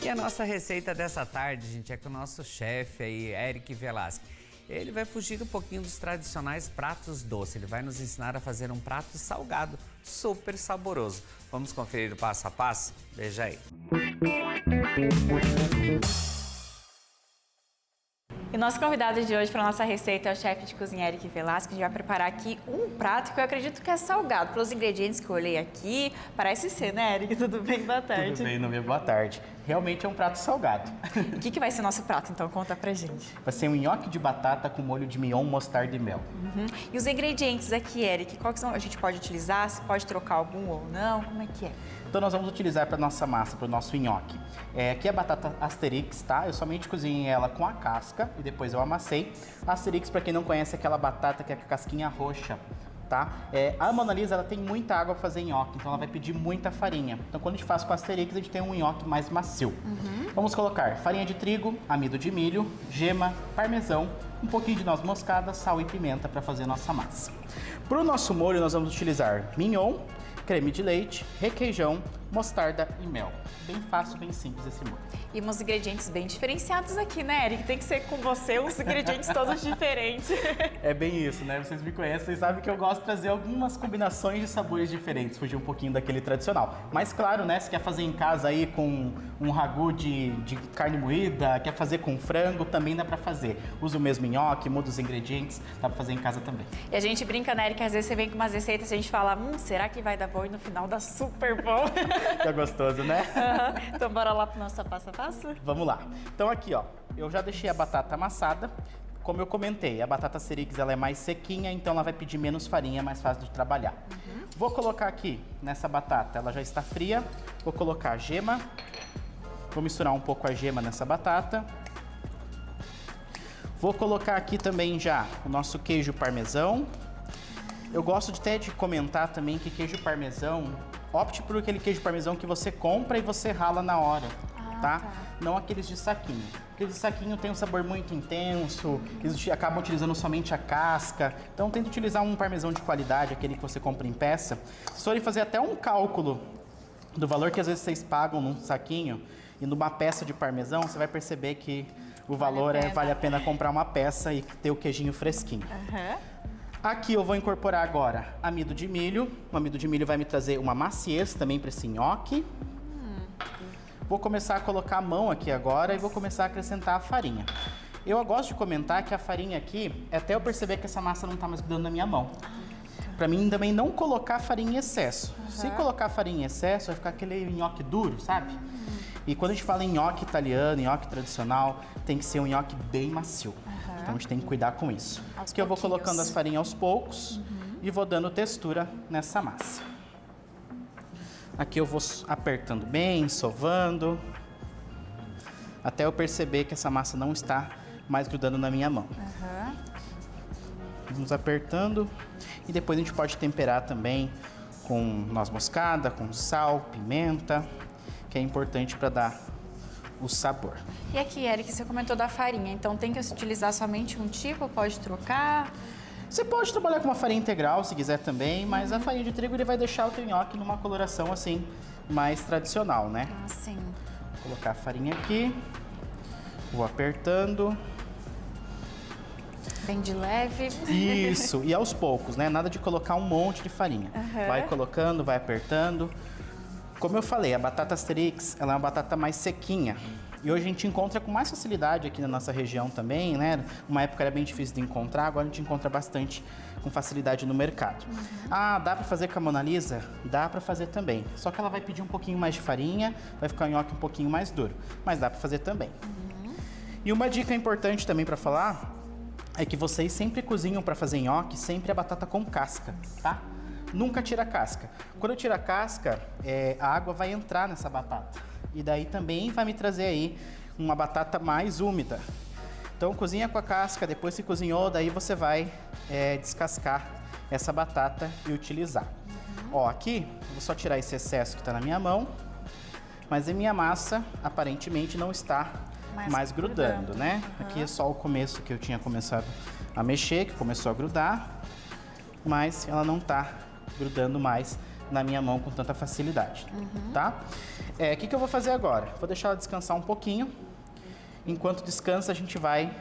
E a nossa receita dessa tarde, gente, é com o nosso chefe aí, Eric Velasquez. Ele vai fugir um pouquinho dos tradicionais pratos doces. Ele vai nos ensinar a fazer um prato salgado, super saboroso. Vamos conferir o passo a passo? Veja aí. E nosso convidado de hoje para a nossa receita é o chefe de cozinha Eric Velasquez, que vai preparar aqui um prato que eu acredito que é salgado. Pelos ingredientes que eu olhei aqui, parece ser, né, Eric? Tudo bem? Boa tarde. Tudo bem, Nubia? Boa tarde. Realmente é um prato salgado. O que vai ser nosso prato, então? Conta pra gente. Vai ser um nhoque de batata com molho de mignon, mostarda e mel. E os ingredientes aqui, Eric, qual que são? A gente pode utilizar? Se pode trocar algum ou não? Como é que é? Então nós vamos utilizar para nossa massa, para o nosso nhoque. Aqui é a batata Asterix, tá? Eu somente cozinhei ela com a casca e depois eu amassei. Asterix, para quem não conhece, é aquela batata que é com a casquinha roxa, tá? A Mona Lisa, ela tem muita água para fazer nhoque, então ela vai pedir muita farinha. Então quando a gente faz com a Asterix, a gente tem um nhoque mais macio. Vamos colocar farinha de trigo, amido de milho, gema, parmesão, um pouquinho de noz moscada, sal e pimenta para fazer a nossa massa. Para o nosso molho, nós vamos utilizar mignon, creme de leite, requeijão, mostarda e mel. Bem fácil, bem simples esse molho. E uns ingredientes bem diferenciados aqui, né, Eric? Tem que ser com você uns ingredientes todos diferentes. É bem isso, né? Vocês me conhecem, vocês sabem que eu gosto de trazer algumas combinações de sabores diferentes, fugir um pouquinho daquele tradicional. Mas claro, né, se quer fazer em casa aí com um ragu de carne moída, quer fazer com frango, também dá pra fazer. Usa o mesmo nhoque, muda os ingredientes, dá pra fazer em casa também. E a gente brinca, né, Eric? Às vezes você vem com umas receitas e a gente fala, será que vai dar bom? E no final dá super bom. Tá gostoso, né? Então bora lá pro nosso passo a passo? Vamos lá. Então aqui, ó, eu já deixei a batata amassada. Como eu comentei, a batata Asterix ela é mais sequinha, então ela vai pedir menos farinha, é mais fácil de trabalhar. Vou colocar aqui nessa batata, ela já está fria. Vou colocar a gema. Vou misturar um pouco a gema nessa batata. Vou colocar aqui também já o nosso queijo parmesão. Eu gosto de comentar também que queijo parmesão, opte por aquele queijo parmesão que você compra e você rala na hora, tá? Não aqueles de saquinho. Aqueles de saquinho tem um sabor muito intenso, eles acabam utilizando somente a casca. Então tenta utilizar um parmesão de qualidade, aquele que você compra em peça. Se forem fazer até um cálculo do valor que às vezes vocês pagam num saquinho e numa peça de parmesão, você vai perceber que o valor vale a pena comprar uma peça e ter o queijinho fresquinho. Aqui eu vou incorporar agora amido de milho. O amido de milho vai me trazer uma maciez também para esse nhoque. Vou começar a colocar a mão aqui agora e vou começar a acrescentar a farinha. Eu gosto de comentar que a farinha aqui, até eu perceber que essa massa não está mais grudando na minha mão. Para mim também não colocar farinha em excesso. Se colocar farinha em excesso, vai ficar aquele nhoque duro, sabe? E quando a gente fala em nhoque italiano, nhoque tradicional, tem que ser um nhoque bem macio. Então a gente tem que cuidar com isso. Aqui eu vou colocando as farinhas aos poucos e vou dando textura nessa massa. Aqui eu vou apertando bem, sovando, até eu perceber que essa massa não está mais grudando na minha mão. Vamos apertando e depois a gente pode temperar também com noz moscada, com sal, pimenta, que é importante para dar o sabor. E aqui, Eric, você comentou da farinha, então tem que utilizar somente um tipo, pode trocar? Você pode trabalhar com uma farinha integral, se quiser também, mas a farinha de trigo ele vai deixar o teu nhoque numa coloração assim, mais tradicional, né? Ah, sim. Vou colocar a farinha aqui, vou apertando. Bem de leve. Isso, e aos poucos, né? Nada de colocar um monte de farinha. Vai colocando, vai apertando. Como eu falei, a batata Asterix, ela é uma batata mais sequinha. E hoje a gente encontra com mais facilidade aqui na nossa região também, né? Uma época era bem difícil de encontrar, agora a gente encontra bastante com facilidade no mercado. Ah, dá pra fazer com a Mona Lisa? Dá pra fazer também. Só que ela vai pedir um pouquinho mais de farinha, vai ficar o nhoque um pouquinho mais duro. Mas dá pra fazer também. E uma dica importante também pra falar é que vocês sempre cozinham pra fazer nhoque, sempre a batata com casca, tá? Nunca tira a casca. Quando eu tiro a casca, a água vai entrar nessa batata. E daí também vai me trazer aí uma batata mais úmida. Então cozinha com a casca, depois que cozinhou, daí você vai descascar essa batata e utilizar. Ó, aqui, eu vou só tirar esse excesso que está na minha mão. Mas a minha massa, aparentemente, não está mais grudando, né? Aqui é só o começo que eu tinha começado a mexer, que começou a grudar. Mas ela não está grudando mais na minha mão com tanta facilidade, tá? O que eu vou fazer agora? Vou deixar ela descansar um pouquinho. Enquanto descansa, a gente vai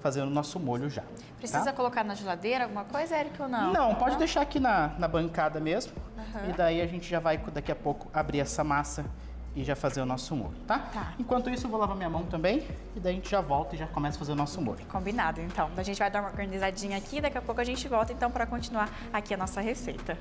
fazendo o nosso molho já. Precisa colocar na geladeira alguma coisa, Eric, ou não? Não, pode deixar aqui na bancada mesmo. E daí a gente já vai, daqui a pouco, abrir essa massa e já fazer o nosso molho, tá? Enquanto isso, eu vou lavar minha mão também. E daí a gente já volta e já começa a fazer o nosso molho. Combinado, então. A gente vai dar uma organizadinha aqui, daqui a pouco a gente volta, então, para continuar aqui a nossa receita.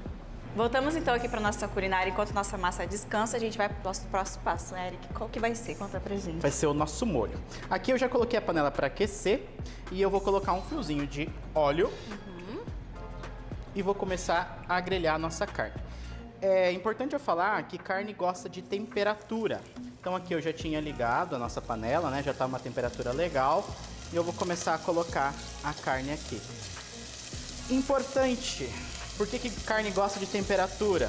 Voltamos então aqui para nossa culinária. Enquanto nossa massa descansa, a gente vai para o nosso próximo passo, né, Eric? Qual que vai ser? Conta pra gente. Vai ser o nosso molho. Aqui eu já coloquei a panela para aquecer e eu vou colocar um fiozinho de óleo e vou começar a grelhar a nossa carne. É importante eu falar que carne gosta de temperatura. Então aqui eu já tinha ligado a nossa panela, né? Já tá uma temperatura legal e eu vou começar a colocar a carne aqui. Importante. Por que carne gosta de temperatura?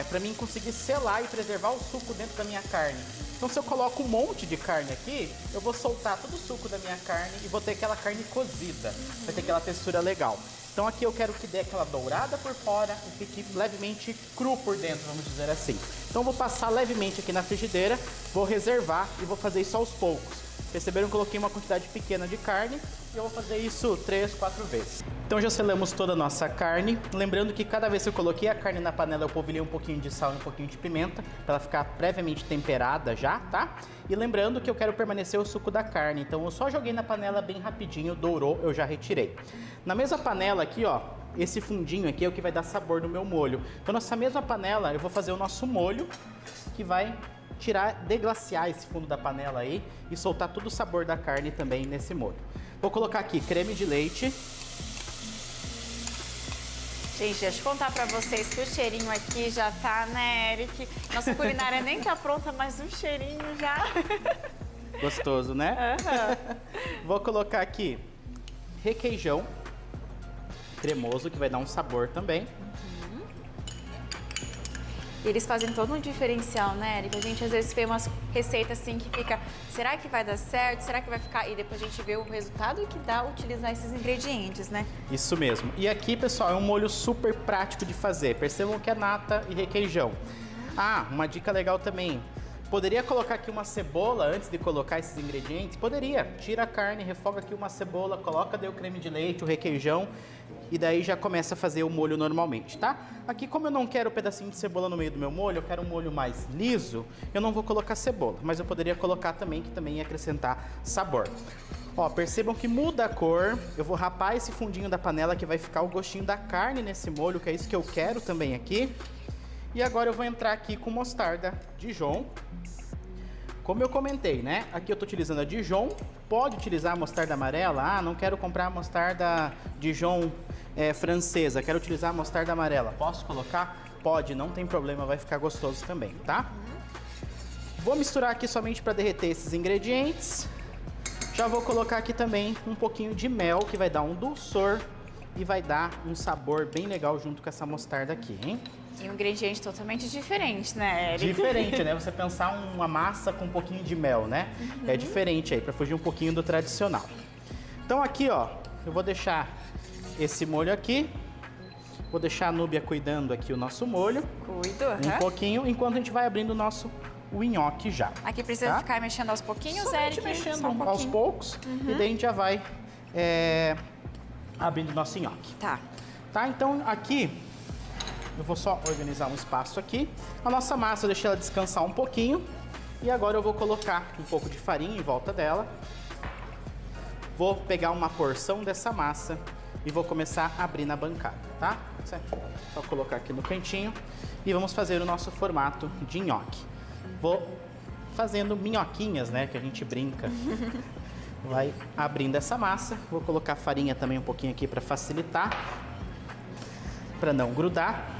Para mim conseguir selar e preservar o suco dentro da minha carne. Então se eu coloco um monte de carne aqui, eu vou soltar todo o suco da minha carne e vou ter aquela carne cozida. Vai ter aquela textura legal. Então aqui eu quero que dê aquela dourada por fora e fique levemente cru por dentro, vamos dizer assim. Então eu vou passar levemente aqui na frigideira, vou reservar e vou fazer isso aos poucos. Perceberam que eu coloquei uma quantidade pequena de carne e eu vou fazer isso 3, 4 vezes. Então já selamos toda a nossa carne. Lembrando que cada vez que eu coloquei a carne na panela, eu polvilhei um pouquinho de sal e um pouquinho de pimenta, para ela ficar previamente temperada já, tá? E lembrando que eu quero permanecer o suco da carne, então eu só joguei na panela bem rapidinho, dourou, eu já retirei. Na mesma panela aqui, ó, esse fundinho aqui é o que vai dar sabor no meu molho. Então nessa mesma panela eu vou fazer o nosso molho, que vai deglaciar esse fundo da panela aí e soltar todo o sabor da carne também nesse molho. Vou colocar aqui creme de leite. Gente, deixa eu contar pra vocês que o cheirinho aqui já tá, né, Eric? Nossa culinária nem tá pronta, mas o cheirinho já... Gostoso, né? Vou colocar aqui requeijão cremoso, que vai dar um sabor também. E eles fazem todo um diferencial, né, Eric? A gente às vezes vê umas receitas assim que fica, será que vai dar certo? Será que vai ficar? E depois a gente vê o resultado que dá utilizar esses ingredientes, né? Isso mesmo. E aqui, pessoal, é um molho super prático de fazer. Percebam que é nata e requeijão. Ah, uma dica legal também. Poderia colocar aqui uma cebola antes de colocar esses ingredientes? Poderia. Tira a carne, refoga aqui uma cebola, coloca daí o creme de leite, o requeijão e daí já começa a fazer o molho normalmente, tá? Aqui, como eu não quero um pedacinho de cebola no meio do meu molho, eu quero um molho mais liso, eu não vou colocar cebola, mas eu poderia colocar também, que também ia acrescentar sabor. Ó, percebam que muda a cor. Eu vou rapar esse fundinho da panela que vai ficar o gostinho da carne nesse molho, que é isso que eu quero também aqui. E agora eu vou entrar aqui com mostarda Dijon. Como eu comentei, né? Aqui eu tô utilizando a Dijon. Pode utilizar a mostarda amarela. Ah, não quero comprar a mostarda Dijon francesa. Quero utilizar a mostarda amarela. Posso colocar? Pode, não tem problema. Vai ficar gostoso também, tá? Vou misturar aqui somente para derreter esses ingredientes. Já vou colocar aqui também um pouquinho de mel, que vai dar um dulçor e vai dar um sabor bem legal junto com essa mostarda aqui, hein? E um ingrediente totalmente diferente, né, Eric? Diferente, né? Você pensar uma massa com um pouquinho de mel, né? É diferente aí, para fugir um pouquinho do tradicional. Então aqui, ó, eu vou deixar esse molho aqui. Vou deixar a Núbia cuidando aqui o nosso molho. Cuido, um pouquinho, enquanto a gente vai abrindo o nosso nhoque já. Aqui precisa ficar mexendo aos pouquinhos, Eric? Mexendo aos poucos. E daí a gente já vai abrindo o nosso nhoque. Tá. Tá, então aqui eu vou só organizar um espaço aqui. A nossa massa eu deixei ela descansar um pouquinho. E agora eu vou colocar um pouco de farinha em volta dela. Vou pegar uma porção dessa massa e vou começar a abrir na bancada, tá? Só colocar aqui no cantinho e vamos fazer o nosso formato de nhoque. Vou fazendo minhoquinhas, né, que a gente brinca. Vai abrindo essa massa. Vou colocar farinha também um pouquinho aqui para facilitar, para não grudar.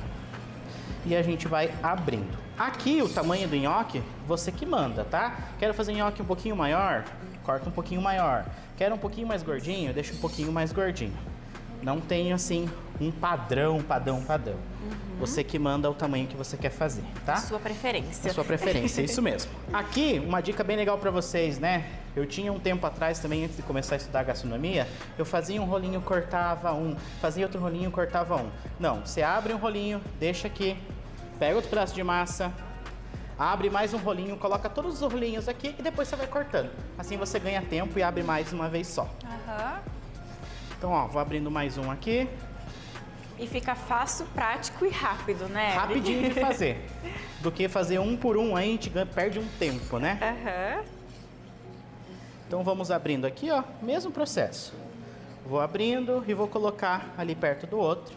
E a gente vai abrindo. Aqui o tamanho do nhoque, você que manda, tá? Quero fazer nhoque um pouquinho maior, corta um pouquinho maior. Quero um pouquinho mais gordinho, deixa um pouquinho mais gordinho. Não tenho assim um padrão. Você que manda o tamanho que você quer fazer, tá? Sua preferência. A sua preferência, isso mesmo. Aqui, uma dica bem legal pra vocês, né? Eu tinha um tempo atrás também, antes de começar a estudar gastronomia, eu fazia um rolinho, cortava um, fazia outro rolinho, cortava um. Não, você abre um rolinho, deixa aqui, pega outro pedaço de massa, Abre mais um rolinho, coloca todos os rolinhos aqui e depois você vai cortando. Assim você ganha tempo e abre mais uma vez só. Aham. Então, ó, vou abrindo mais um aqui. E fica fácil, prático e rápido, né? Rapidinho de fazer. Do que fazer um por um, aí a gente perde um tempo, né? Aham. Então vamos abrindo aqui, ó, mesmo processo. Vou abrindo e vou colocar ali perto do outro.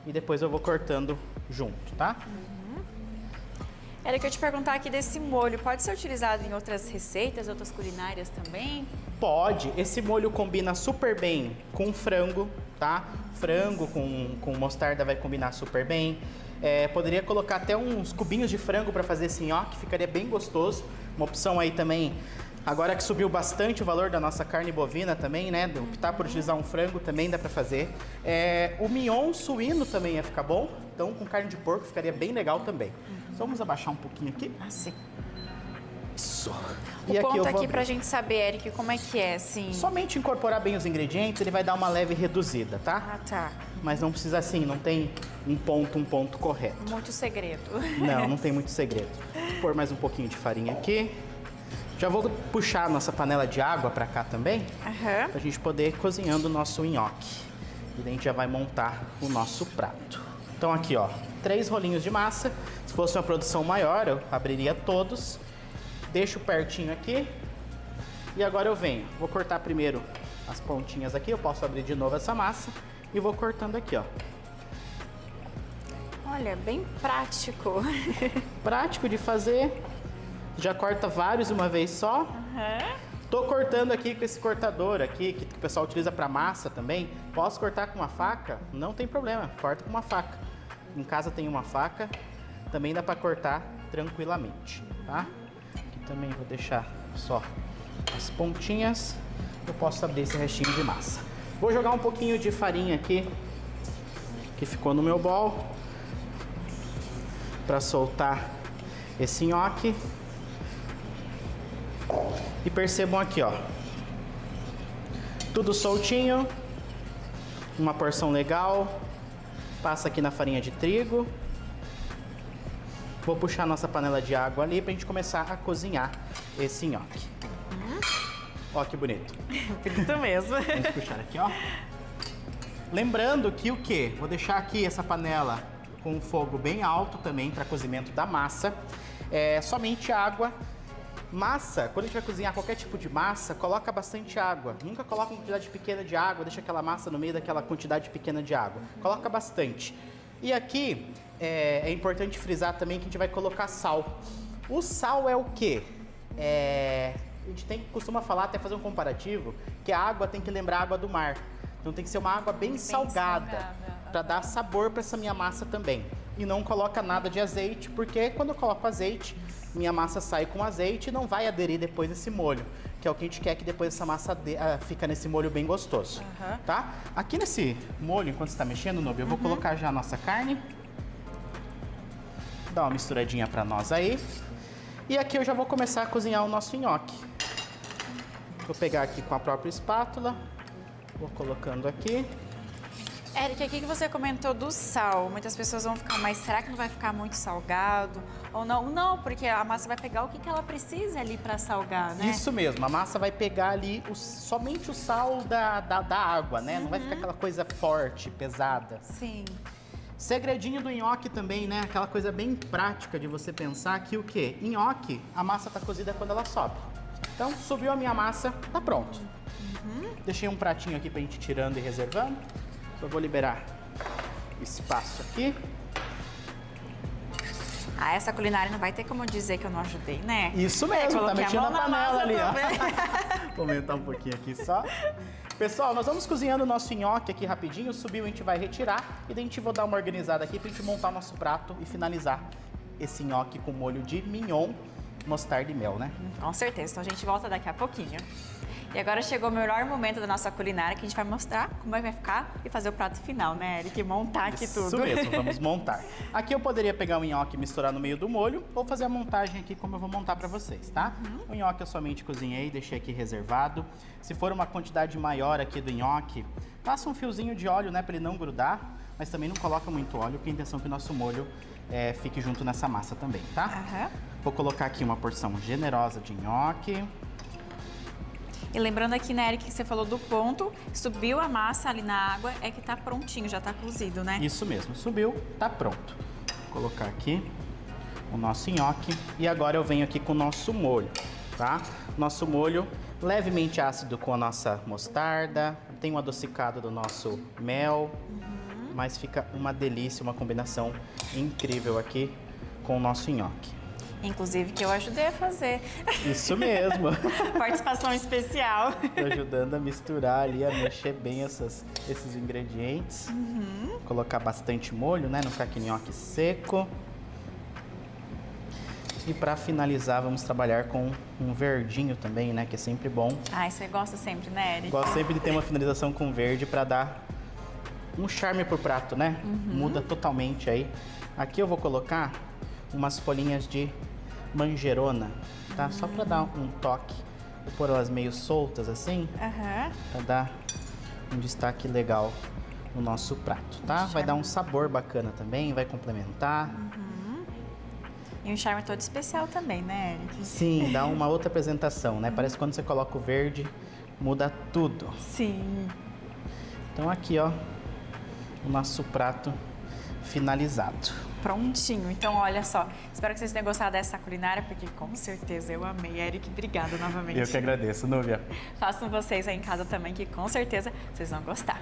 E depois eu vou cortando junto, tá? Érica, eu te perguntar aqui desse molho, pode ser utilizado em outras receitas, outras culinárias também? Pode, esse molho combina super bem com frango, tá? Frango com mostarda vai combinar super bem. Poderia colocar até uns cubinhos de frango para fazer esse nhoque, ficaria bem gostoso. Uma opção aí também, agora que subiu bastante o valor da nossa carne bovina também, né? Optar por utilizar um frango também dá para fazer. O mignon suíno também ia ficar bom, então com carne de porco ficaria bem legal também. Só vamos abaixar um pouquinho aqui. Assim. Isso. O ponto aqui pra gente saber, Eric, como é que é, assim? Somente incorporar bem os ingredientes, ele vai dar uma leve reduzida, tá? Ah, tá. Mas não precisa assim, não tem um ponto correto. Muito segredo. Não tem muito segredo. Vou pôr mais um pouquinho de farinha aqui. Já vou puxar a nossa panela de água pra cá também, Aham. pra gente poder ir cozinhando o nosso nhoque. E daí a gente já vai montar o nosso prato. Então aqui, ó, 3 rolinhos de massa. Se fosse uma produção maior, eu abriria todos. Deixo pertinho aqui. E agora eu venho. Vou cortar primeiro as pontinhas aqui. Eu posso abrir de novo essa massa. E vou cortando aqui, ó. Olha, bem prático. Prático de fazer. Já corta vários de uma vez só. Aham. Tô cortando aqui com esse cortador aqui, que o pessoal utiliza para massa também. Posso cortar com uma faca? Não tem problema, corta com uma faca. Em casa tem uma faca, também dá para cortar tranquilamente, tá? Aqui também vou deixar só as pontinhas. Eu posso abrir esse restinho de massa. Vou jogar um pouquinho de farinha aqui, que ficou no meu bol, para soltar esse nhoque. E percebam aqui, ó, tudo soltinho, uma porção legal, passa aqui na farinha de trigo. Vou puxar a nossa panela de água ali pra gente começar a cozinhar esse nhoque. Ó que bonito. Bonito mesmo. Vamos puxar aqui, ó. Lembrando que o quê? Vou deixar aqui essa panela com o fogo bem alto também para cozimento da massa. Somente água. Massa, quando a gente vai cozinhar qualquer tipo de massa, coloca bastante água. Nunca coloca uma quantidade pequena de água, deixa aquela massa no meio daquela quantidade pequena de água. Coloca bastante. E aqui é importante frisar também que a gente vai colocar sal. O sal é o quê? A gente costuma falar, até fazer um comparativo, que a água tem que lembrar a água do mar. Então tem que ser uma água bem salgada, para dar sabor para essa minha massa também. E não coloca nada de azeite, porque quando eu coloco azeite, minha massa sai com azeite e não vai aderir depois esse molho, que é o que a gente quer, que depois essa massa fica nesse molho bem gostoso, tá? Aqui nesse molho, enquanto você está mexendo, Nubia, eu vou colocar já a nossa carne. Dá uma misturadinha para nós aí. E aqui eu já vou começar a cozinhar o nosso nhoque. Vou pegar aqui com a própria espátula, vou colocando aqui. Érica, aqui que você comentou do sal, muitas pessoas vão ficar, mas será que não vai ficar muito salgado? Ou não? Não, porque a massa vai pegar o que ela precisa ali para salgar, né? Isso mesmo, a massa vai pegar ali somente o sal da água, né? Não vai ficar aquela coisa forte, pesada. Sim. Segredinho do nhoque também, né? Aquela coisa bem prática de você pensar que o quê? Nhoque, a massa tá cozida quando ela sobe. Então, subiu a minha massa, tá pronto. Deixei um pratinho aqui pra gente ir tirando e reservando. Eu vou liberar espaço aqui. Ah, essa culinária não vai ter como dizer que eu não ajudei, né? Isso mesmo, tá Coloquei a mexendo mão na na panela massa ali, também. ó. Vou aumentar um pouquinho aqui só. Pessoal, nós vamos cozinhando o nosso nhoque aqui rapidinho. Subiu, a gente vai retirar. E daí a gente vai dar uma organizada aqui pra gente montar o nosso prato e finalizar esse nhoque com molho de mignon, mostarda e mel, né? Com certeza, então a gente volta daqui a pouquinho. E agora chegou o melhor momento da nossa culinária, que a gente vai mostrar como vai ficar e fazer o prato final, né, Eric? Montar aqui tudo. Isso mesmo, vamos montar. Aqui eu poderia pegar o nhoque e misturar no meio do molho, ou fazer a montagem aqui como eu vou montar pra vocês, tá? O nhoque eu somente cozinhei, deixei aqui reservado. Se for uma quantidade maior aqui do nhoque, passa um fiozinho de óleo, né, pra ele não grudar, mas também não coloca muito óleo, porque a intenção é que o nosso molho fique junto nessa massa também, tá? Vou colocar aqui uma porção generosa de nhoque. E lembrando aqui, né, Eric, que você falou do ponto, subiu a massa ali na água, é que tá prontinho, já tá cozido, né? Isso mesmo, subiu, tá pronto. Vou colocar aqui o nosso nhoque e agora eu venho aqui com o nosso molho, tá? Nosso molho levemente ácido com a nossa mostarda, tem um adocicado do nosso mel, mas fica uma delícia, uma combinação incrível aqui com o nosso nhoque. Inclusive que eu ajudei a fazer. Isso mesmo. Participação especial. Tô ajudando a misturar ali, a mexer bem esses ingredientes. Colocar bastante molho, né? Não ficar aquele nhoque seco. E para finalizar, vamos trabalhar com um verdinho também, né? Que é sempre bom. Ai, você gosta sempre, né, Eric? Gosto sempre de ter uma finalização com verde para dar um charme pro prato, né? Muda totalmente aí. Aqui eu vou colocar umas folhinhas de manjerona, tá? Só para dar um toque. Vou pôr elas meio soltas assim, para dar um destaque legal no nosso prato, tá? Vai dar um sabor bacana também, vai complementar. E um charme todo especial também, né, Eric? Sim, dá uma outra apresentação, né? Parece que quando você coloca o verde, muda tudo. Sim. Então aqui, ó, o nosso prato finalizado. Prontinho. Então, olha só. Espero que vocês tenham gostado dessa culinária, porque com certeza eu amei. Eric, obrigada novamente. Eu que agradeço, Núbia. Façam vocês aí em casa também, que com certeza vocês vão gostar.